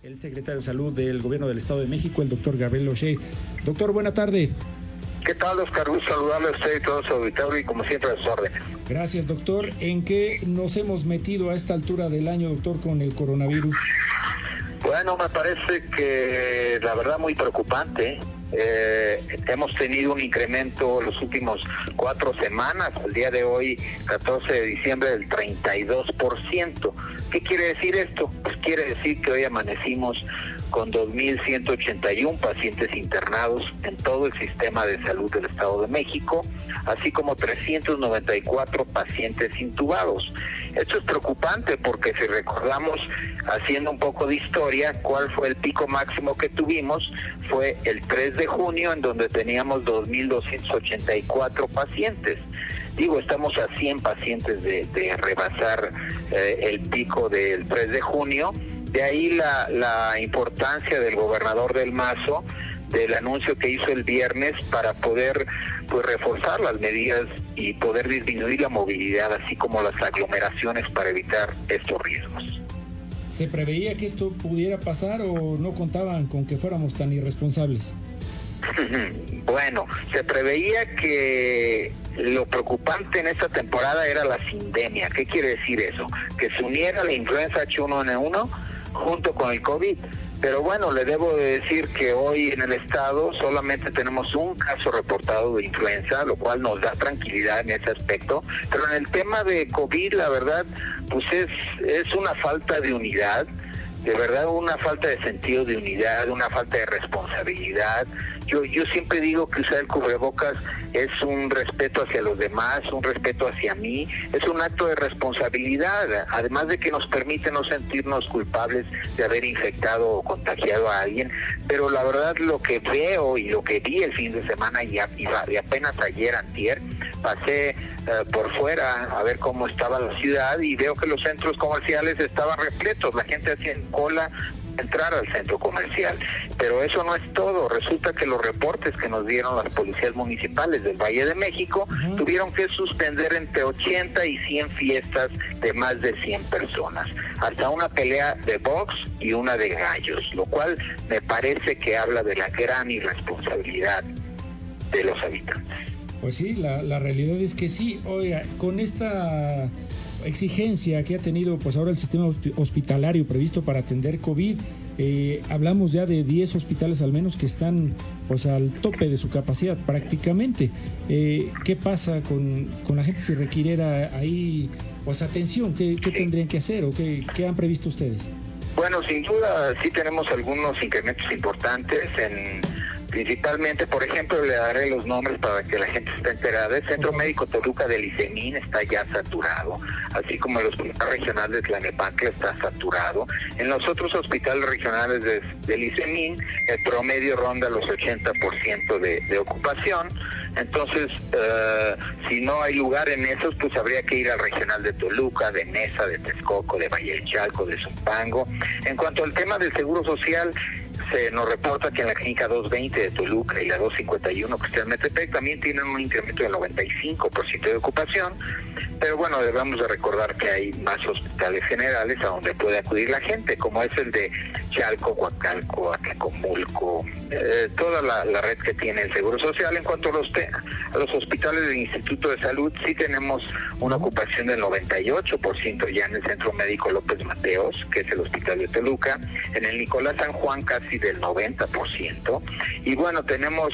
el secretario de Salud del Gobierno del Estado de México, el doctor Gabriel O'Shea. Doctor, buena tarde. ¿Qué tal, Oscar? Gusto saludarle a usted y todo su auditorio y como siempre a sus órdenes. Gracias, doctor. ¿En qué nos hemos metido a esta altura del año, doctor, con el coronavirus? Bueno, me parece que la verdad muy preocupante. Hemos tenido un incremento los últimos 4 semanas, el día de hoy, 14 de diciembre, del 32%. ¿Qué quiere decir esto? Pues quiere decir que hoy amanecimos con 2.181 pacientes internados en todo el sistema de salud del Estado de México, así como 394 pacientes intubados. Esto es preocupante porque si recordamos, haciendo un poco de historia, cuál fue el pico máximo que tuvimos, fue el 3 de junio, en donde teníamos 2.284 pacientes. Digo, estamos a 100 pacientes de rebasar el pico del 3 de junio. De ahí la importancia del gobernador del Mazo, del anuncio que hizo el viernes para poder reforzar las medidas y poder disminuir la movilidad, así como las aglomeraciones para evitar estos riesgos. ¿Se preveía que esto pudiera pasar o no contaban con que fuéramos tan irresponsables? Bueno, se preveía que lo preocupante en esta temporada era la sindemia. ¿Qué quiere decir eso? Que se uniera la influenza H1N1 junto con el COVID. Pero bueno, le debo de decir que hoy en el estado solamente tenemos un caso reportado de influenza, lo cual nos da tranquilidad en ese aspecto. Pero en el tema de COVID, la verdad, pues es una falta de unidad, de verdad una falta de sentido de unidad, una falta de responsabilidad. Yo siempre digo que usar el cubrebocas es un respeto hacia los demás, un respeto hacia mí, es un acto de responsabilidad, además de que nos permite no sentirnos culpables de haber infectado o contagiado a alguien. Pero la verdad, lo que veo y lo que vi el fin de semana y apenas ayer, antier, pasé por fuera a ver cómo estaba la ciudad y veo que los centros comerciales estaban repletos, la gente hacía cola entrar al centro comercial. Pero eso no es todo. Resulta que los reportes que nos dieron las policías municipales del Valle de México tuvieron que suspender entre 80 y 100 fiestas de más de 100 personas, hasta una pelea de box y una de gallos, lo cual me parece que habla de la gran irresponsabilidad de los habitantes. Pues sí, la realidad es que sí. Oiga, con esta exigencia que ha tenido pues ahora el sistema hospitalario previsto para atender COVID, hablamos ya de 10 hospitales al menos que están pues al tope de su capacidad prácticamente. ¿Qué pasa con la gente si requiriera ahí pues atención? ¿Qué tendrían que hacer o qué han previsto ustedes? Bueno, sin duda sí tenemos algunos incrementos importantes principalmente, por ejemplo, le daré los nombres para que la gente esté enterada. El Centro Médico Toluca del ICEMIN está ya saturado, así como el Hospital Regional de Tlanepantla está saturado. En los otros hospitales regionales del ICEMIN, el promedio ronda los 80% de ocupación. Entonces, si no hay lugar en esos, pues habría que ir al Regional de Toluca, de Nesa, de Texcoco, de Valle de Chalco, de Zumpango. En cuanto al tema del Seguro Social, se nos reporta que en la clínica 220 de Toluca y la 251 que está en Metepec también tienen un incremento del 95% de ocupación, pero bueno, debemos de recordar que hay más hospitales generales a donde puede acudir la gente, como es el de Chalco, Huacalco, Atlacomulco, toda la red que tiene el Seguro Social. En cuanto a los hospitales del Instituto de Salud, sí tenemos una ocupación del 98% ya en el Centro Médico López Mateos, que es el Hospital de Toluca, en el Nicolás San Juan casi del 90%, y bueno, tenemos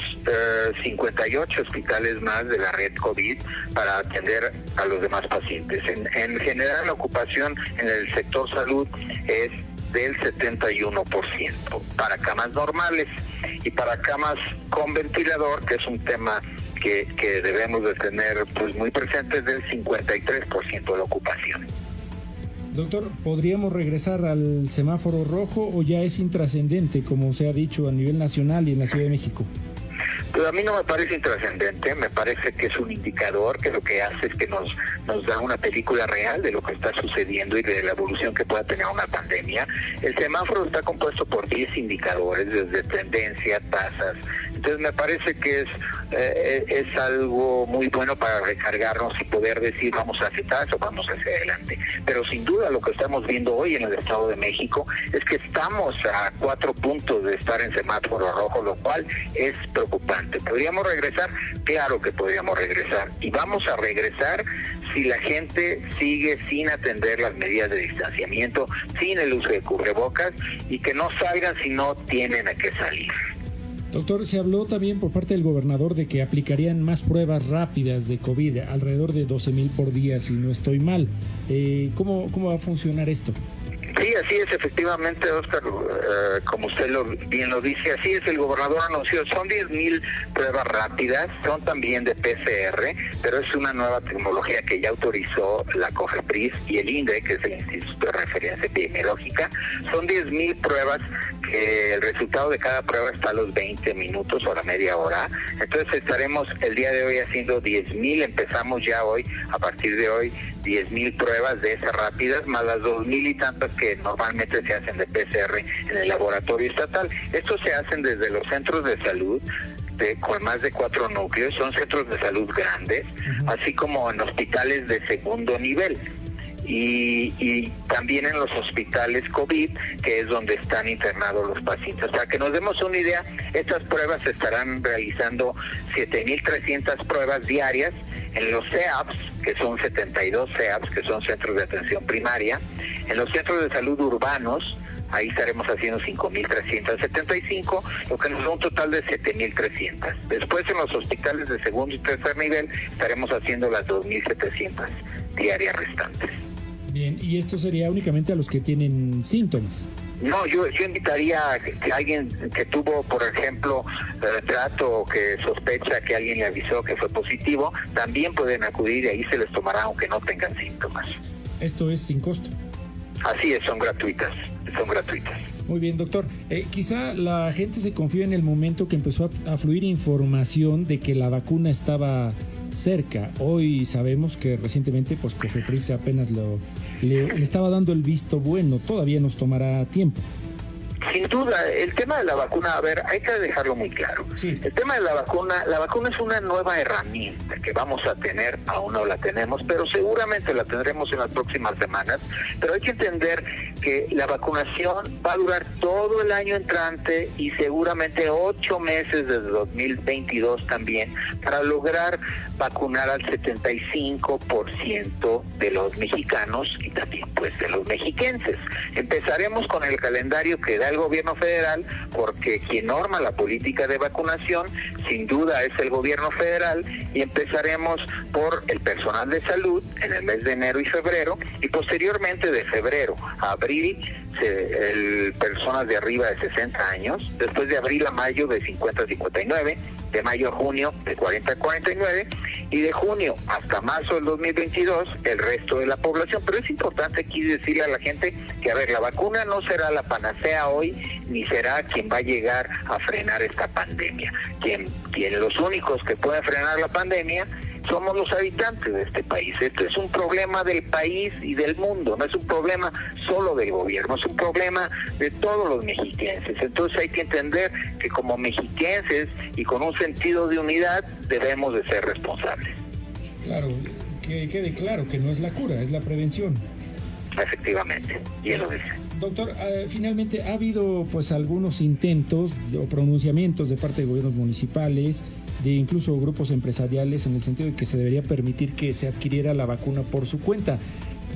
58 hospitales más de la red COVID para atender a los demás pacientes. En general, la ocupación en el sector salud es del 71% para camas normales, y para camas con ventilador, que es un tema que debemos de tener pues muy presente, del 53% de la ocupación. Doctor, ¿podríamos regresar al semáforo rojo o ya es intrascendente, como se ha dicho a nivel nacional y en la Ciudad de México? Pues a mí no me parece intrascendente, me parece que es un indicador que lo que hace es que nos da una película real de lo que está sucediendo y de la evolución que pueda tener una pandemia. El semáforo está compuesto por 10 indicadores, desde tendencia, tasas. Entonces me parece que es algo muy bueno para recargarnos y poder decir vamos hacia atrás o vamos hacia adelante. Pero sin duda lo que estamos viendo hoy en el Estado de México es que estamos a 4 puntos de estar en semáforo rojo, lo cual es preocupante. ¿Podríamos regresar? Claro que podríamos regresar. Y vamos a regresar si la gente sigue sin atender las medidas de distanciamiento, sin el uso de cubrebocas y que no salgan si no tienen a qué salir. Doctor, se habló también por parte del gobernador de que aplicarían más pruebas rápidas de COVID, alrededor de 12,000 por día, si no estoy mal. ¿Cómo va a funcionar esto? Sí, así es, efectivamente, Oscar, como usted bien lo dice, así es, el gobernador anunció, son 10,000 pruebas rápidas, son también de PCR, pero es una nueva tecnología que ya autorizó la COFEPRIS y el INDE, que es el Instituto de Referencia Epidemiológica. Son 10,000 pruebas que el resultado de cada prueba está a los 20 minutos o a la media hora. Entonces estaremos el día de hoy haciendo 10,000, empezamos ya hoy, a partir de hoy, 10,000 pruebas de esas rápidas, más las 2,000 y tantas que normalmente se hacen de PCR en el laboratorio estatal. Estos se hacen desde los centros de salud, con más de 4 núcleos, son centros de salud grandes, así como en hospitales de segundo nivel. Y también en los hospitales COVID, que es donde están internados los pacientes. Para que nos demos una idea, estas pruebas se estarán realizando 7,300 pruebas diarias en los CEAPS, que son 72 CEAPS, que son centros de atención primaria, en los centros de salud urbanos, ahí estaremos haciendo 5,375, lo que nos da un total de 7,300. Después en los hospitales de segundo y tercer nivel estaremos haciendo las 2,700 diarias restantes. Bien, ¿y esto sería únicamente a los que tienen síntomas? No, yo invitaría a que alguien que tuvo, por ejemplo, trato o que sospecha que alguien le avisó que fue positivo, también pueden acudir y ahí se les tomará aunque no tengan síntomas. Esto es sin costo. Así es, son gratuitas. Muy bien, doctor. Quizá la gente se confió en el momento que empezó a fluir información de que la estaba cerca. Hoy sabemos que recientemente pues COFEPRIS apenas le estaba dando el visto bueno. Todavía nos tomará tiempo. Sin duda, el tema de la vacuna, a ver, hay que dejarlo muy claro. Sí. El tema de la vacuna es una nueva herramienta que vamos a tener, aún no la tenemos, pero seguramente la tendremos en las próximas semanas. Pero hay que entender que la vacunación va a durar todo el año entrante y seguramente 8 meses desde 2022 también, para lograr vacunar al 75% de los mexicanos y también pues de los mexiquenses. Empezaremos con el calendario que da el gobierno federal, porque quien norma la política de vacunación sin duda es el gobierno federal, y empezaremos por el personal de salud en el mes de enero y febrero, y posteriormente de febrero a abril personas de arriba de 60 años, después de abril a mayo de 50 a 59, de mayo a junio de 40 a 49, y de junio hasta marzo del 2022 el resto de la población. Pero es importante aquí decirle a la gente que, a ver, la vacuna no será la panacea hoy, ni será quien va a llegar a frenar esta pandemia. Los únicos que pueden frenar la pandemia somos los habitantes de este país. Este es un problema del país y del mundo, no es un problema solo del gobierno, es un problema de todos los mexiquenses. Entonces hay que entender que como mexiquenses y con un sentido de unidad debemos de ser responsables. Claro, que quede claro que no es la cura, es la prevención. Efectivamente, bien lo dice. Doctor, finalmente ha habido pues algunos intentos o pronunciamientos de parte de gobiernos municipales, de incluso grupos empresariales, en el sentido de que se debería permitir que se adquiriera la vacuna por su cuenta.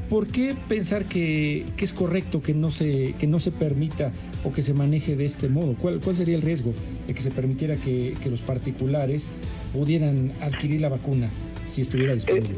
¿Por qué pensar que es correcto que no se permita o que se maneje de este modo? ¿Cuál sería el riesgo de que se permitiera que los particulares pudieran adquirir la vacuna si estuviera disponible?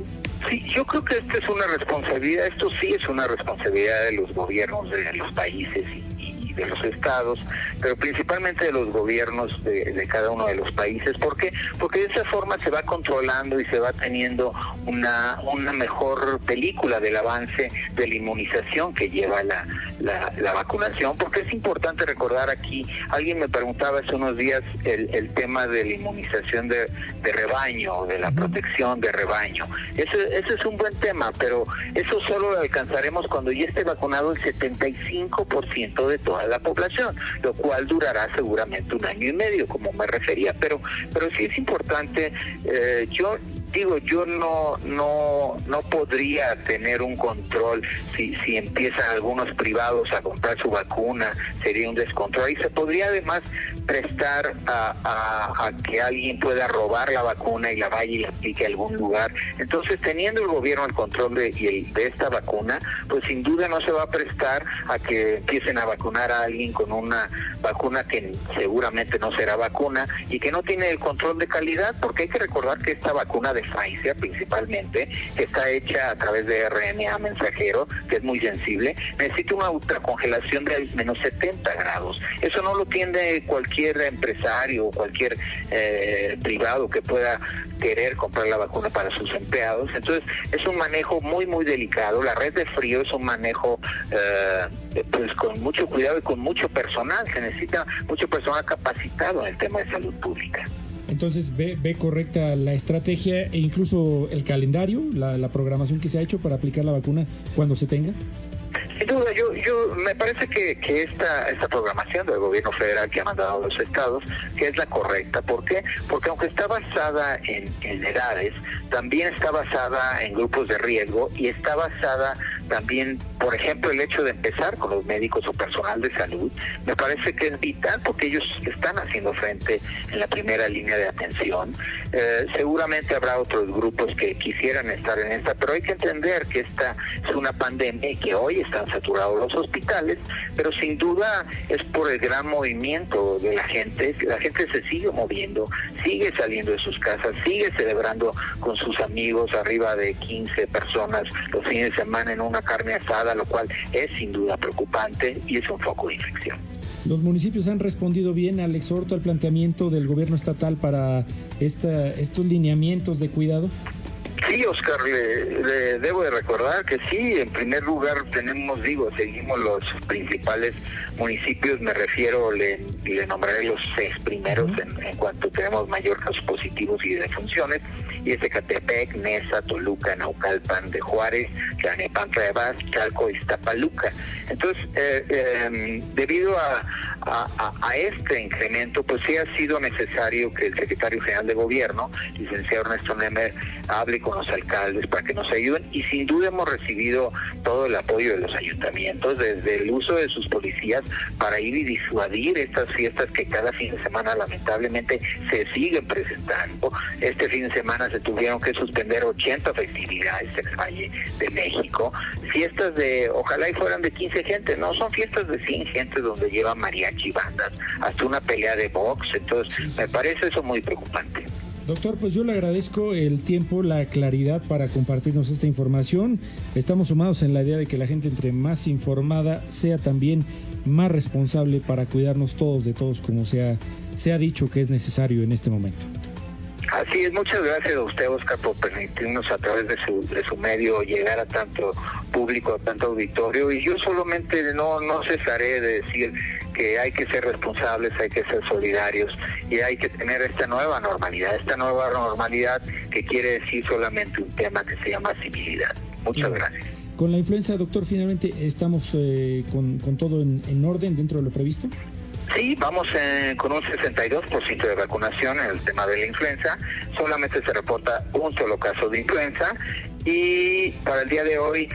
Sí, yo creo que esto sí es una responsabilidad de los gobiernos de los países y y de los estados, pero principalmente de los gobiernos de cada uno de los países. ¿Por qué? Porque de esa forma se va controlando y se va teniendo una mejor película del avance de la inmunización que lleva la vacunación, porque es importante recordar aquí, alguien me preguntaba hace unos días el tema de la inmunización de rebaño, de la protección de rebaño. Ese es un buen tema, pero eso solo lo alcanzaremos cuando ya esté vacunado el 75% de toda la población, lo cual durará seguramente 1 año y medio, como me refería, pero sí es importante. Yo no podría tener un control si empiezan algunos privados a comprar su vacuna, sería un descontrol, y se podría además prestar a que alguien pueda robar la vacuna y la vaya y la aplique a algún lugar. Entonces, teniendo el gobierno el control de esta vacuna, pues sin duda no se va a prestar a que empiecen a vacunar a alguien con una vacuna que seguramente no será vacuna y que no tiene el control de calidad, porque hay que recordar que esta vacuna de Pfizer principalmente, que está hecha a través de RNA mensajero, que es muy sensible, necesita una ultracongelación de menos 70 grados. Eso no lo tiene cualquier empresario o cualquier privado que pueda querer comprar la vacuna para sus empleados. Entonces es un manejo muy muy delicado. La red de frío es un manejo pues con mucho cuidado y con mucho personal. Se necesita mucho personal capacitado en el tema de salud pública. Entonces, ¿ve correcta la estrategia e incluso el calendario, la programación que se ha hecho para aplicar la vacuna cuando se tenga? Sin duda, yo me parece que esta programación del gobierno federal que ha mandado a los estados, que es la correcta. ¿Por qué? Porque aunque está basada en edades, también está basada en grupos de riesgo y está basada también, por ejemplo, el hecho de empezar con los médicos o personal de salud, me parece que es vital porque ellos están haciendo frente en la primera línea de atención. Seguramente habrá otros grupos que quisieran estar en esta, pero hay que entender que esta es una pandemia y que hoy están saturados los hospitales, pero sin duda es por el gran movimiento de la gente. La gente se sigue moviendo, sigue saliendo de sus casas, sigue celebrando con sus amigos, arriba de 15 personas los fines de semana en una carne asada, lo cual es sin duda preocupante y es un foco de infección. ¿Los municipios han respondido bien al exhorto, al planteamiento del gobierno estatal para estos lineamientos de cuidado? Sí, Oscar, le debo de recordar que sí. En primer lugar seguimos los principales municipios, me refiero, le nombraré los 6 primeros en cuanto tenemos mayor casos positivos y defunciones, y es Ecatepec, Neza, Toluca, Naucalpan de Juárez, Tlalnepantla de Vaz, Chalco y Iztapaluca. Entonces, debido a este incremento, pues sí ha sido necesario que el secretario general de gobierno, licenciado Ernesto Nemer, hable con los alcaldes para que nos ayuden, y sin duda hemos recibido todo el apoyo de los ayuntamientos, desde el uso de sus policías para ir y disuadir estas fiestas que cada fin de semana lamentablemente se siguen presentando. Este fin de semana se tuvieron que suspender 80 festividades en el Valle de México, fiestas ojalá y fueran de 15 gente, no, son fiestas de 100 gente donde llevan mariachi, bandas, hasta una pelea de box. Entonces me parece eso muy preocupante. Doctor, pues yo le agradezco el tiempo, la claridad para compartirnos esta información. Estamos sumados en la idea de que la gente, entre más informada, sea también más responsable para cuidarnos todos de todos, como se ha dicho que es necesario en este momento. Así es, muchas gracias a usted, Oscar, por permitirnos a través de su medio llegar a tanto público, a tanto auditorio, y yo solamente no cesaré de decir que hay que ser responsables, hay que ser solidarios y hay que tener esta nueva normalidad que quiere decir solamente un tema que se llama civilidad. Muchas gracias. Con la influenza, doctor, finalmente estamos con todo en orden dentro de lo previsto. Sí, vamos con un 62% de vacunación en el tema de la influenza. Solamente se reporta un solo caso de influenza y para el día de hoy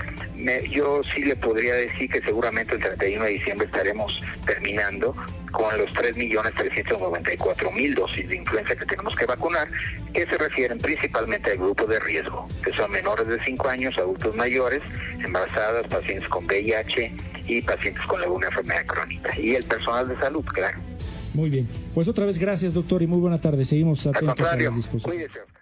yo sí le podría decir que seguramente el 31 de diciembre estaremos terminando con los 3.394.000 dosis de influenza que tenemos que vacunar, que se refieren principalmente al grupo de riesgo, que son menores de 5 años, adultos mayores, embarazadas, pacientes con VIH y pacientes con alguna enfermedad crónica, y el personal de salud, claro. Muy bien, pues otra vez gracias, doctor, y muy buena tarde. Seguimos atentos a las discusiones. Cuídese.